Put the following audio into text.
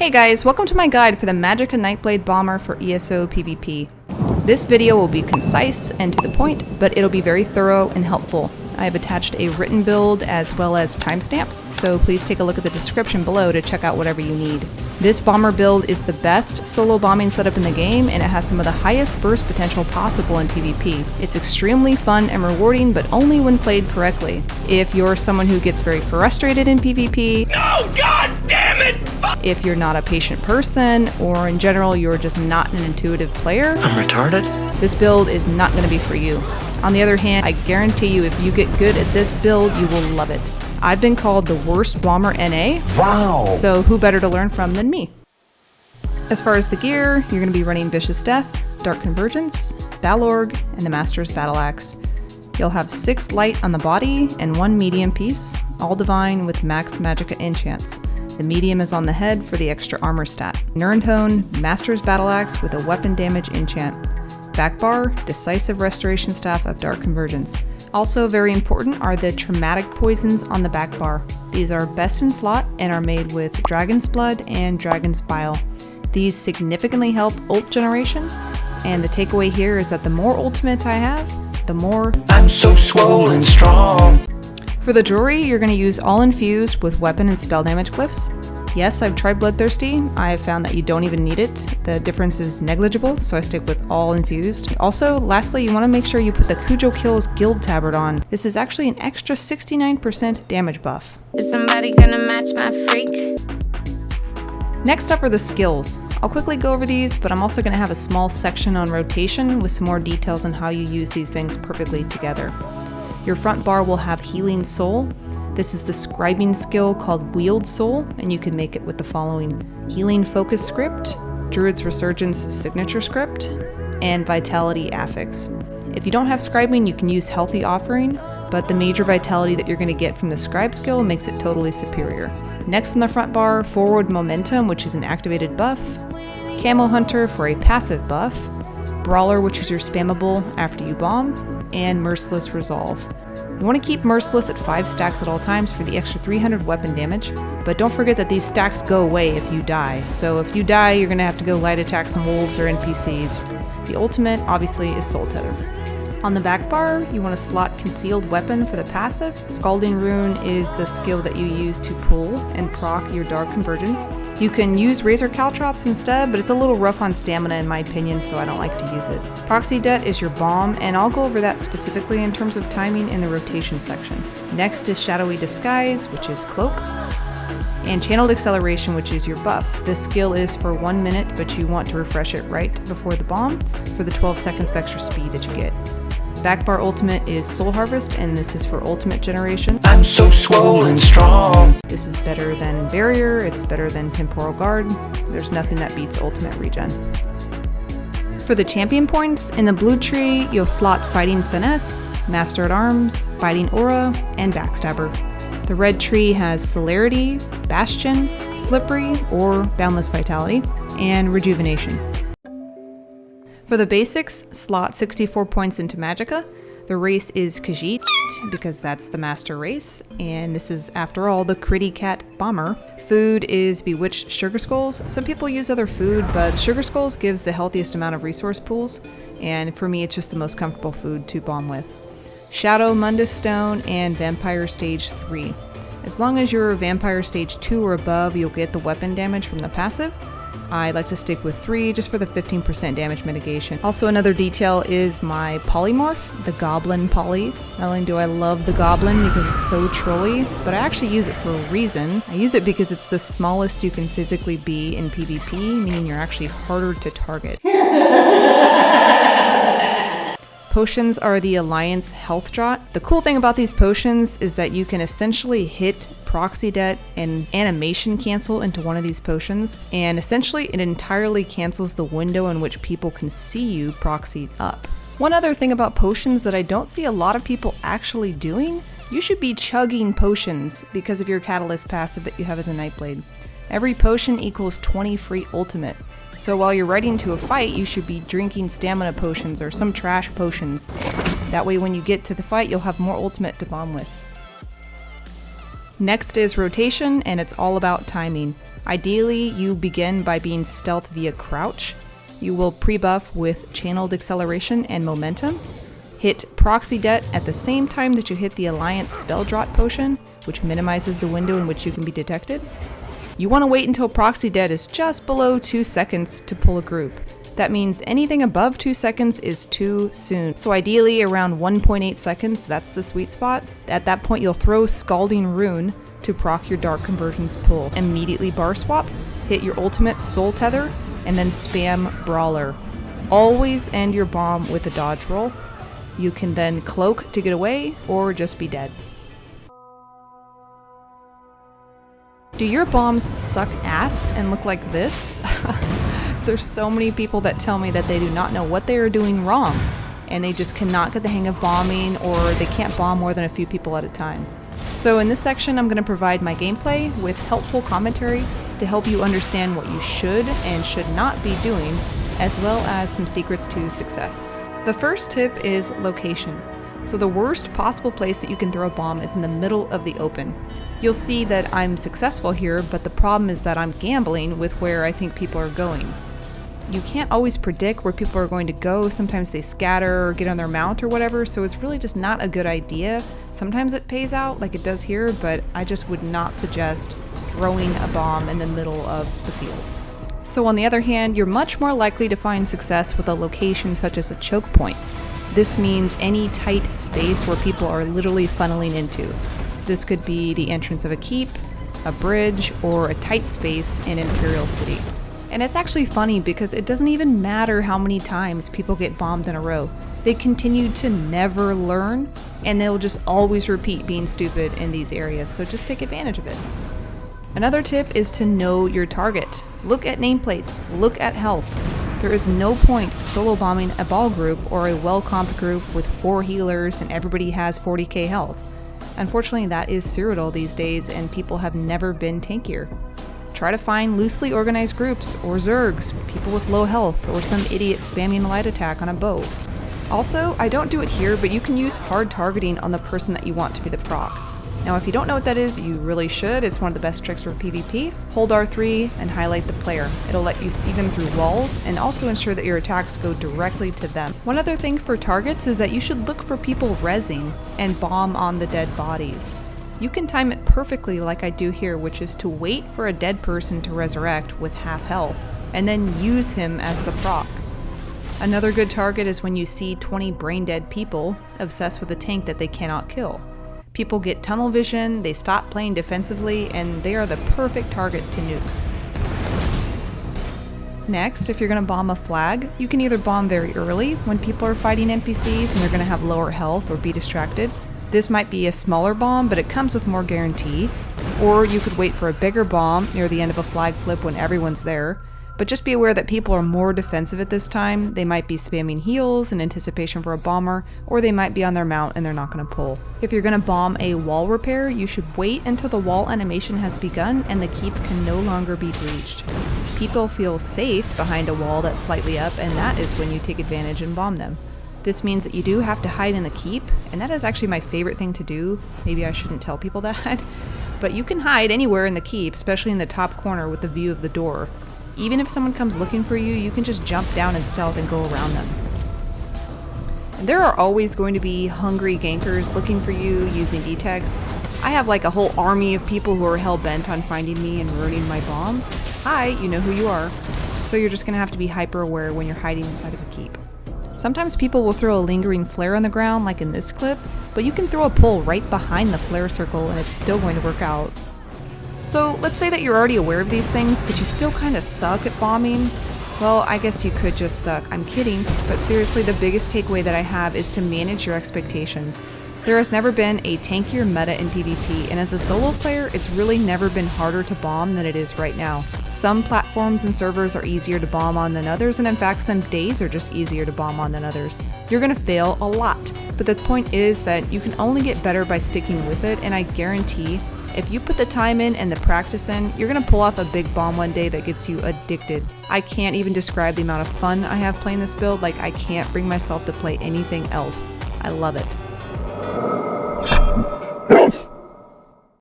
Hey guys, welcome to my guide for the magicka Nightblade bomber for ESO PvP. This video will be concise and to the point, but it'll be very thorough and helpful. I have attached a written build as well as timestamps, so please take a look at the description below to check out whatever you need. This bomber build is the best solo bombing setup in the game, and it has some of the highest burst potential possible in PvP. It's extremely fun and rewarding, but only when played correctly. If you're someone who gets very frustrated in PvP, no, god damn it! If you're not a patient person, or in general you're just not an intuitive player, I'm retarded? This build is not going to be for you. On the other hand, I guarantee you if you get good at this build, you will love it. I've been called the worst bomber NA, Wow! So who better to learn from than me? As far as the gear, you're going to be running Vicious Staff, Dark Convergence, Balorgh, and the Master's Battle Axe. You'll have 6 light on the body and 1 medium piece, all divine with max magicka enchants. The medium is on the head for the extra armor stat. Nirnhoned, Master's Battle Axe with a weapon damage enchant. Back bar, Decisive Restoration Staff of Dark Convergence. Also very important are the traumatic poisons on the back bar. These are best in slot and are made with Dragon's Blood and Dragon's Bile. These significantly help ult generation, and the takeaway here is that the more ultimate I have, the more I'm so swollen strong. For the jewelry, you're going to use all infused with weapon and spell damage glyphs. Yes, I've tried Bloodthirsty. I have found that you don't even need it. The difference is negligible, so I stick with all infused. Also, lastly, you want to make sure you put the Cujo Kills Guild tabard on. This is actually an extra 69% damage buff. Is somebody gonna match my freak? Next up are the skills. I'll quickly go over these, but I'm also going to have a small section on rotation with some more details on how you use these things perfectly together. Your front bar will have Healing Soul. This is the scribing skill called Wield Soul, and you can make it with the following: Healing Focus Script, Druid's Resurgence Signature Script, and Vitality Affix. If you don't have scribing, you can use Healthy Offering, but the major vitality that you're going to get from the scribe skill makes it totally superior. Next in the front bar, Forward Momentum, which is an activated buff, Camo Hunter for a passive buff, Brawler, which is your spammable after you bomb, and Merciless Resolve. You want to keep Merciless at 5 stacks at all times for the extra 300 weapon damage, but don't forget that these stacks go away if you die. So if you die, you're going to have to go light attack some wolves or NPCs. The ultimate, obviously, is Soul Tether. On the back bar, you want to slot Concealed Weapon for the passive. Scalding Rune is the skill that you use to pull and proc your Dark Convergence. You can use Razor Caltrops instead, but it's a little rough on stamina in my opinion, so I don't like to use it. Proxy Det is your bomb, and I'll go over that specifically in terms of timing in the rotation section. Next is Shadowy Disguise, which is Cloak, and Channeled Acceleration, which is your buff. This skill is for 1 minute, but you want to refresh it right before the bomb for the 12 seconds of extra speed that you get. Back bar ultimate is Soul Harvest, and this is for ultimate generation. I'm so swollen strong. This is better than Barrier, it's better than Temporal Guard. There's nothing that beats ultimate regen. For the champion points, in the blue tree, you'll slot Fighting Finesse, Master at Arms, Fighting Aura, and Backstabber. The red tree has Celerity, Bastion, Slippery, or Boundless Vitality, and Rejuvenation. For the basics, slot 64 points into magicka. The race is Khajiit, because that's the master race, and this is, after all, the CrittyCat bomber. Food is Bewitched Sugar Skulls. Some people use other food, but Sugar Skulls gives the healthiest amount of resource pools, and for me it's just the most comfortable food to bomb with. Shadow Mundus Stone and Vampire Stage 3. As long as you're Vampire Stage 2 or above, you'll get the weapon damage from the passive. I like to stick with 3 just for the 15% damage mitigation. Also, another detail is my polymorph, the Goblin Poly. Not only do I love the Goblin because it's so trolly, but I actually use it for a reason. I use it because it's the smallest you can physically be in PvP, meaning you're actually harder to target. Potions are the Alliance Health Draught. The cool thing about these potions is that you can essentially hit Proxy Det and Animation Cancel into one of these potions, and essentially it entirely cancels the window in which people can see you proxied up. One other thing about potions that I don't see a lot of people actually doing, you should be chugging potions because of your Catalyst passive that you have as a Nightblade. Every potion equals 20 free ultimate. So while you're riding to a fight, you should be drinking stamina potions or some trash potions. That way when you get to the fight, you'll have more ultimate to bomb with. Next is rotation, and it's all about timing. Ideally, you begin by being stealth via crouch. You will pre-buff with channeled acceleration and momentum. Hit proxy det at the same time that you hit the Alliance spell draught potion, which minimizes the window in which you can be detected. You want to wait until proxy det is just below 2 seconds to pull a group. That means anything above 2 seconds is too soon. So ideally around 1.8 seconds, that's the sweet spot. At that point you'll throw Scalding Rune to proc your Dark Convergence pull. Immediately bar swap, hit your ultimate Soul Tether, and then spam Brawler. Always end your bomb with a dodge roll. You can then cloak to get away, or just be dead. Do your bombs suck ass and look like this? There's so many people that tell me that they do not know what they are doing wrong, and they just cannot get the hang of bombing, or they can't bomb more than a few people at a time. So in this section, I'm going to provide my gameplay with helpful commentary to help you understand what you should and should not be doing, as well as some secrets to success. The first tip is location. So the worst possible place that you can throw a bomb is in the middle of the open. You'll see that I'm successful here, but the problem is that I'm gambling with where I think people are going. You can't always predict where people are going to go. Sometimes they scatter or get on their mount or whatever, so it's really just not a good idea. Sometimes it pays out like it does here, but I just would not suggest throwing a bomb in the middle of the field. So on the other hand, you're much more likely to find success with a location such as a choke point. This means any tight space where people are literally funneling into. This could be the entrance of a keep, a bridge, or a tight space in Imperial City. And it's actually funny because it doesn't even matter how many times people get bombed in a row. They continue to never learn, and they'll just always repeat being stupid in these areas, so just take advantage of it. Another tip is to know your target. Look at nameplates, look at health. There is no point solo bombing a ball group or a well-comped group with 4 healers and everybody has 40k health. Unfortunately, that is Cyrodiil these days, and people have never been tankier. Try to find loosely organized groups, or Zergs, people with low health, or some idiot spamming a light attack on a bow. Also, I don't do it here, but you can use hard targeting on the person that you want to be the proc. Now if you don't know what that is, you really should. It's one of the best tricks for PvP. Hold R3 and highlight the player. It'll let you see them through walls and also ensure that your attacks go directly to them. One other thing for targets is that you should look for people rezzing and bomb on the dead bodies. You can time it perfectly like I do here, which is to wait for a dead person to resurrect with half health and then use him as the proc. Another good target is when you see 20 brain dead people obsessed with a tank that they cannot kill. People get tunnel vision, they stop playing defensively, and they are the perfect target to nuke. Next, if you're going to bomb a flag, you can either bomb very early when people are fighting NPCs and they're going to have lower health or be distracted. This might be a smaller bomb, but it comes with more guarantee. Or you could wait for a bigger bomb near the end of a flag flip when everyone's there. But just be aware that people are more defensive at this time. They might be spamming heals in anticipation for a bomber, or they might be on their mount and they're not going to pull. If you're going to bomb a wall repair, you should wait until the wall animation has begun and the keep can no longer be breached. People feel safe behind a wall that's slightly up, and that is when you take advantage and bomb them. This means that you do have to hide in the keep, and that is actually my favorite thing to do. Maybe I shouldn't tell people that, but you can hide anywhere in the keep, especially in the top corner with the view of the door. Even if someone comes looking for you, you can just jump down in stealth and go around them. And there are always going to be hungry gankers looking for you using detects. I have like a whole army of people who are hell-bent on finding me and ruining my bombs. Hi, you know who you are. So you're just going to have to be hyper-aware when you're hiding inside of a keep. Sometimes people will throw a lingering flare on the ground, like in this clip, but you can throw a pole right behind the flare circle and it's still going to work out. So let's say that you're already aware of these things, but you still kind of suck at bombing. Well, I guess you could just suck. I'm kidding, but seriously, the biggest takeaway that I have is to manage your expectations. There has never been a tankier meta in PvP, and as a solo player, it's really never been harder to bomb than it is right now. Some platforms and servers are easier to bomb on than others, and in fact, some days are just easier to bomb on than others. You're gonna fail a lot, but the point is that you can only get better by sticking with it, and I guarantee if you put the time in and the practice in, you're gonna pull off a big bomb one day that gets you addicted. I can't even describe the amount of fun I have playing this build. Like, I can't bring myself to play anything else. I love it.